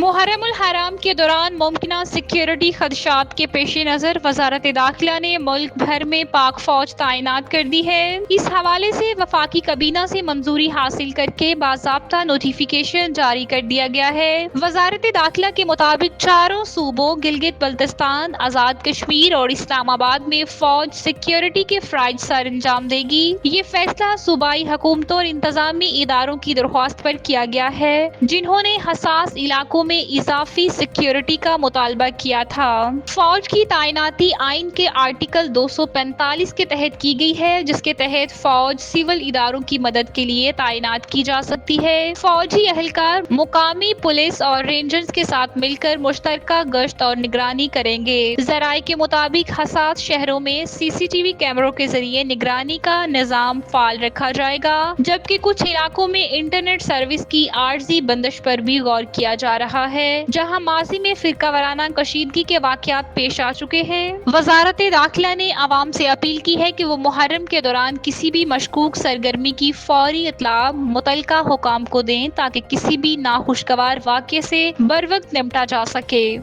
محرم الحرام کے دوران ممکنہ سیکیورٹی خدشات کے پیش نظر وزارت داخلہ نے ملک بھر میں پاک فوج تعینات کر دی ہے۔ اس حوالے سے وفاقی کابینہ سے منظوری حاصل کر کے باضابطہ نوٹیفیکیشن جاری کر دیا گیا ہے۔ وزارت داخلہ کے مطابق چاروں صوبوں گلگت بلتستان، آزاد کشمیر اور اسلام آباد میں فوج سیکیورٹی کے فرائض سر انجام دے گی۔ یہ فیصلہ صوبائی حکومتوں اور انتظامی اداروں کی درخواست پر کیا گیا ہے، جنہوں نے حساس علاقوں میں اضافی سیکیورٹی کا مطالبہ کیا تھا۔ فوج کی تعیناتی آئین کے آرٹیکل 245 کے تحت کی گئی ہے، جس کے تحت فوج سول اداروں کی مدد کے لیے تعینات کی جا سکتی ہے۔ فوجی اہلکار مقامی پولیس اور رینجرز کے ساتھ مل کر مشترکہ گشت اور نگرانی کریں گے۔ ذرائع کے مطابق حساس شہروں میں سی سی ٹی وی کیمروں کے ذریعے نگرانی کا نظام فعال رکھا جائے گا، جبکہ کچھ علاقوں میں انٹرنیٹ سروس کی عارضی بندش پر بھی غور کیا جا رہا ہے، جہاں ماضی میں فرقہ وارانہ کشیدگی کے واقعات پیش آ چکے ہیں۔ وزارت داخلہ نے عوام سے اپیل کی ہے کہ وہ محرم کے دوران کسی بھی مشکوک سرگرمی کی فوری اطلاع متعلقہ حکام کو دیں تاکہ کسی بھی ناخوشگوار واقعے سے بروقت نمٹا جا سکے۔